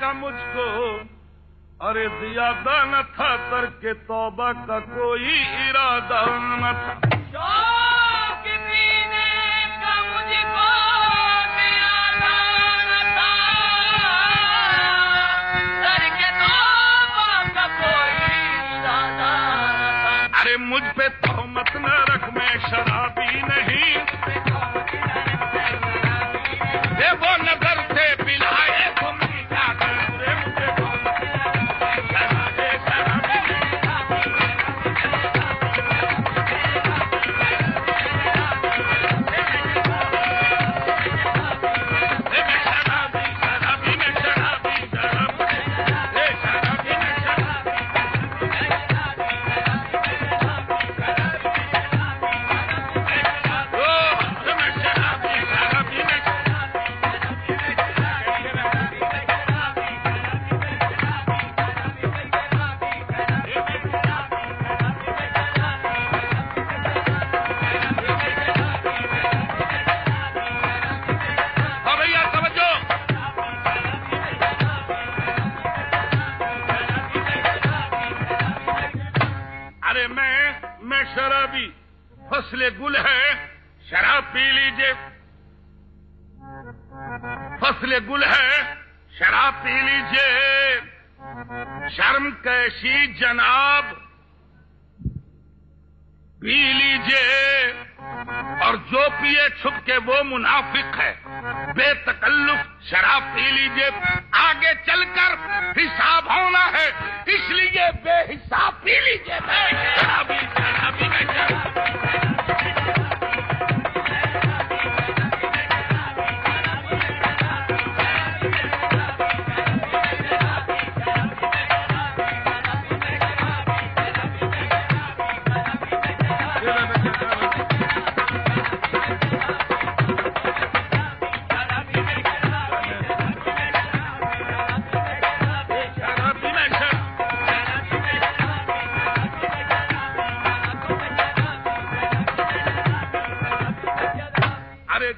کا مجھ کو ارے زیادہ نہ تھا، ترک توبہ کا کوئی ارادہ نہ تھا۔ شوق پینے کا مجھ کو زیادہ نہ تھا، ترک توبہ کا کوئی ارادہ نہ تھا۔ ارے مجھ پہ تہمت نہ رکھ، میں شرابی نہیں، یہ وہ نظر سے پلائے تم کیا کرے مجھے شرابی فصل گل ہے، شراب پی لیجئے، فصل گل ہے، شراب پی لیجئے، شرم کیسی جناب پی لیجئے، اور جو پیے چھپ کے وہ منافق ہے، بے تکلف شراب پی لیجئے، آگے چل کر حساب ہونا ہے، اس لیے بے حساب پی لیجئے۔ شرابی شرابی میں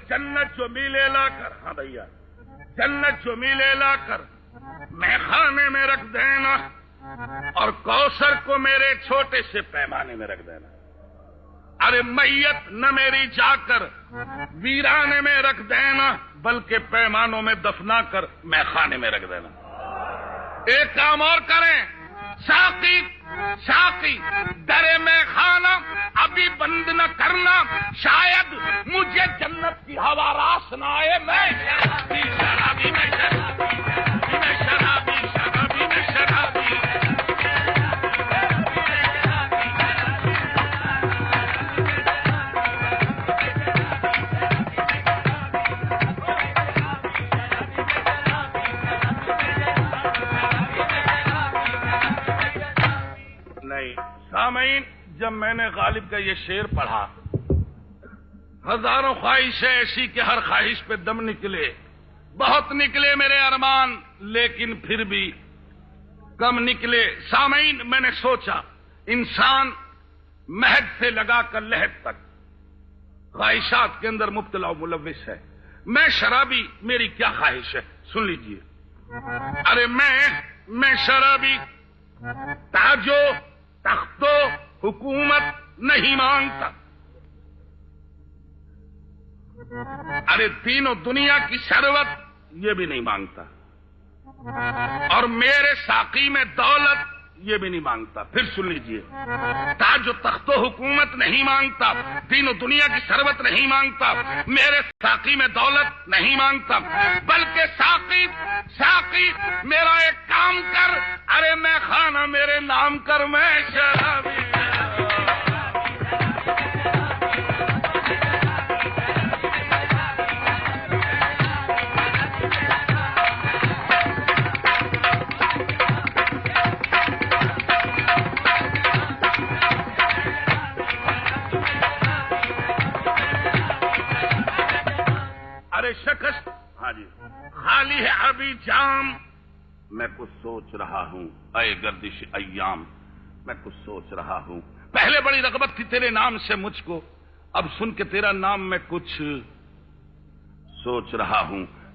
جنت جو میلے لا کر، ہاں بھیا، جنت جو میلے لا کر میں خانے میں رکھ دینا، اور کوثر کو میرے چھوٹے سے پیمانے میں رکھ دینا۔ ارے میت نہ میری جا کر ویرانے میں رکھ دینا، بلکہ پیمانوں میں دفنا کر میں خانے میں رکھ دینا۔ ایک کام اور کریں، ساقی ساقی درے میں خانہ ابھی بند نہ کرنا، شاید مجھے جنت کی ہوا راس نہ آئے۔ میں شرابی شرابی میں شرابی میں شرابی شرابی میں شرابی۔ نہیں سامعین، جب میں نے غالب کا یہ شعر پڑھا، ہزاروں خواہشیں ایسی کہ ہر خواہش پہ دم نکلے، بہت نکلے میرے ارمان، لیکن پھر بھی کم نکلے۔ سامعین، میں نے سوچا انسان مہد سے لگا کر لحد تک خواہشات کے اندر مبتلا و ملوث ہے۔ میں شرابی، میری کیا خواہش ہے سن لیجئے۔ ارے میں شرابی تاجو تختو حکومت نہیں مانگتا، ارے تینوں دنیا کی ثروت یہ بھی نہیں مانگتا، اور میرے ساقی میں دولت یہ بھی نہیں مانگتا۔ پھر سن لیجئے، تاج و تخت و حکومت نہیں مانگتا، تینوں دنیا کی ثروت نہیں مانگتا، میرے ساقی میں دولت نہیں مانگتا، بلکہ ساقی میرا ایک کام کر، ارے میں خانہ میرے نام کر، میں شرابی۔ شخص ہاں جی خالی ہے ابھی جام، میں کچھ سوچ رہا ہوں، اے گردش ایام میں کچھ سوچ رہا ہوں، پہلے بڑی رغبت تھی تیرے نام سے مجھ کو، اب سن کے تیرا نام میں کچھ سوچ رہا ہوں،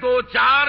2-4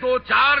2-4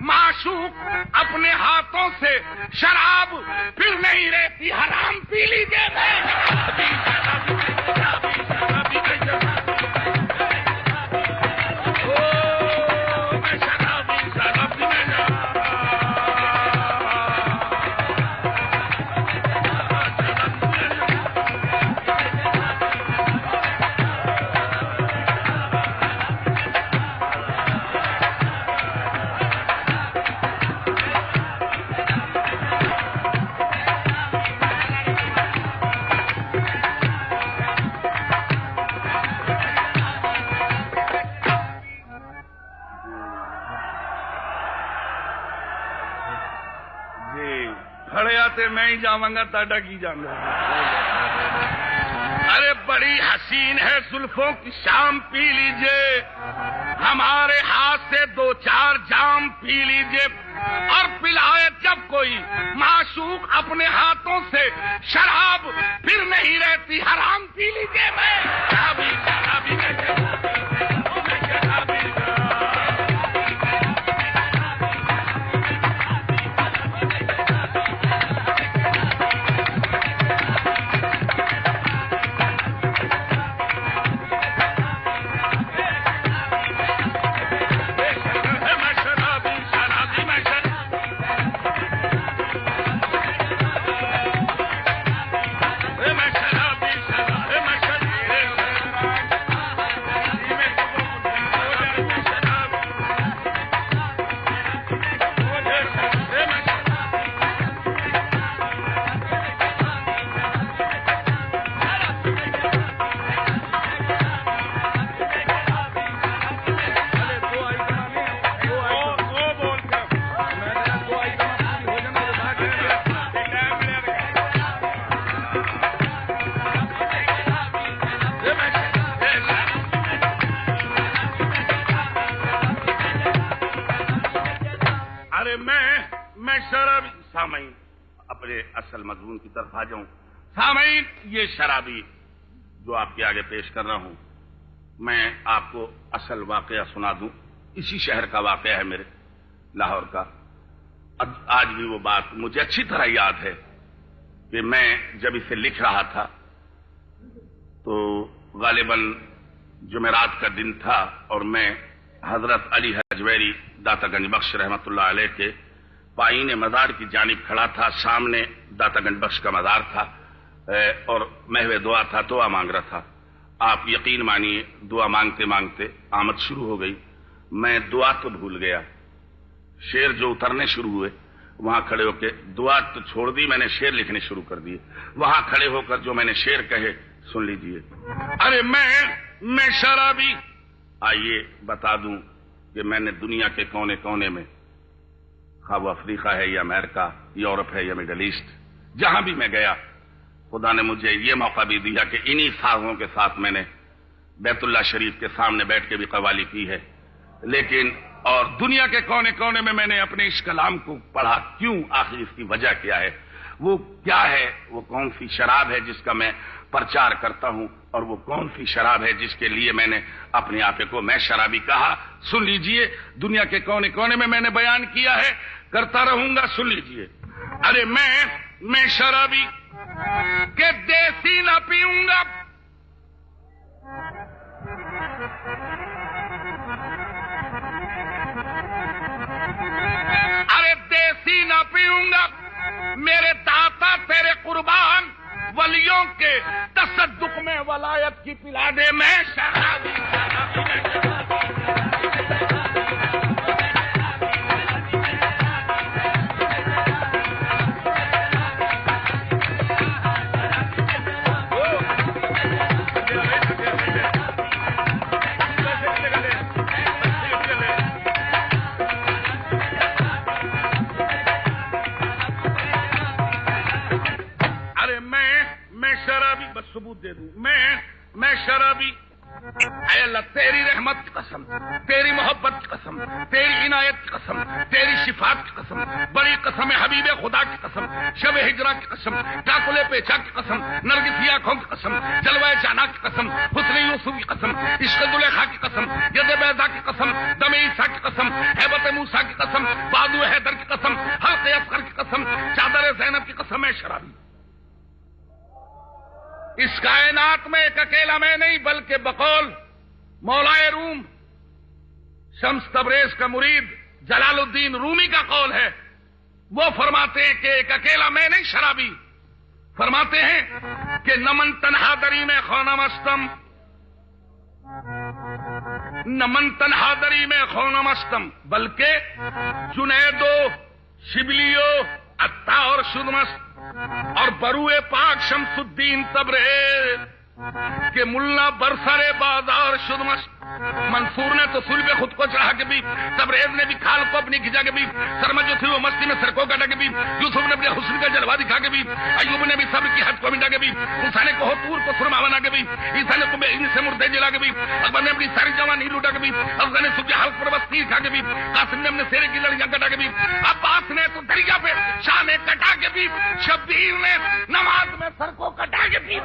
معشوق اپنے ہاتھوں سے شراب پھر نہیں رہتی حرام پی لیجیے میں ہی جاؤں گا تاڈا کی جاؤں گا ارے بڑی حسین ہے زلفوں کی شام پی لیجئے ہمارے ہاتھ سے 2-4 جام پی لیجئے اور پلائے جب کوئی معشوق اپنے ہاتھوں سے شراب پھر نہیں رہتی حرام پی لیجئے میں سامعین اپنے اصل مضمون کی طرف آ جاؤں سامعین یہ شرابی جو آپ کے آگے پیش کر رہا ہوں میں آپ کو اصل واقعہ سنا دوں اسی شہر کا واقعہ ہے میرے لاہور کا آج بھی وہ بات مجھے اچھی طرح یاد ہے کہ میں جب اسے لکھ رہا تھا تو غالباً جمعرات کا دن تھا اور میں حضرت علی حجویری داتا گنج بخش رحمت اللہ علیہ کے پائین مزار کی جانب کھڑا تھا سامنے داتا گنج بخش کا مزار تھا اور محو دعا تھا دعا مانگ رہا تھا آپ یقین مانیے دعا مانگتے مانگتے آمد شروع ہو گئی میں دعا تو بھول گیا شعر جو اترنے شروع ہوئے وہاں کھڑے ہو کے دعا تو چھوڑ دی میں نے شعر لکھنے شروع کر دیے وہاں کھڑے ہو کر جو میں نے شعر کہے سن لیجئے ارے میں شرابی آئیے بتا دوں کہ میں نے دنیا کے کونے کونے میں خواہ وہ افریقہ ہے یا امریکہ یورپ ہے یا مڈل ایسٹ جہاں بھی میں گیا خدا نے مجھے یہ موقع بھی دیا کہ انہی سازوں کے ساتھ میں نے بیت اللہ شریف کے سامنے بیٹھ کے بھی قوالی کی ہے لیکن اور دنیا کے کونے کونے میں نے اپنے اس کلام کو پڑھا کیوں آخر اس کی وجہ کیا ہے وہ کیا ہے وہ کون سی شراب ہے جس کا میں پرچار کرتا ہوں اور وہ کون سی شراب ہے جس کے لیے میں نے اپنے آپ کو میں شرابی کہا سن لیجئے دنیا کے کونے کونے میں نے بیان کیا ہے کرتا رہوں گا سن لیجئے ارے میں شرابی کہ دیسی نہ پیوں گا ارے دیسی نہ پیوں گا میرے داتا تیرے قربان ولیوں کے تصدق میں ولایت کی پلا دے میں شرابی ثبوت دے دوں میں شرابی اے اللہ تیری رحمت کی قسم، تیری محبت کی قسم، تیری عنایت کی قسم، تیری شفاعت کی قسم، بڑی قسم حبیب خدا کی قسم، شب ہجرہ کی قسم، ٹاکلے پیچا کی قسم، نرگسی آنکھوں کی قسم، جلوہ جانا کی قسم، حسن یوسف کی قسم، عشق زلیخا کی قسم، ید بیضا کی قسم، دم عیسیٰ کی قسم، ہیبت موسیٰ کی قسم، بازو حیدر کی قسم، حلق اصغر کی قسم، چادر زینب کی قسم ہے شرابی۔ اس کائنات میں ایک اکیلا میں نہیں بلکہ بقول مولائے روم شمس تبریز کا مرید جلال الدین رومی کا قول ہے، وہ فرماتے ہیں کہ ایک اکیلا میں نہیں شرابی، فرماتے ہیں کہ نمن تنہا دری میں خونم استم، نمن تنہا دری میں خونم استم، بلکہ جنیدو شبلیو عطا اور شدمست اور بروئے پاک شمس الدین تبریز کہ ملا برسر بازار شدمش۔ منصور نے تو سول پہ خود کو چڑھا کے بھی، تبریز نے بھی کھال کو اپنی کھچا کے بھی، سرمت جو تھی وہ مستی میں سر کو کٹا کے بھی، یوسف نے اپنے حسن کا جلوہ دکھا کے بھی، ایوب نے بھی صبر کی حد کو مٹا کے بھی، موسیٰ نے کوہ طور کو سرما بنا کے بھی، عیسیٰ نے تمہیں ان سے مردے جلا کے بھی، اکبر نے اپنی ساری جوانی لوٹا کے بھی، افغان نے صبح حلق پر بس تیر کھا کے بھی، قاسم نے اپنے سیرے کی لڑیاں کٹا کے بھی، عباس نے تو دریا پہ شاہ نے کٹا کے بھی، شبیر نے نماز میں سر کو کٹا کے بھی،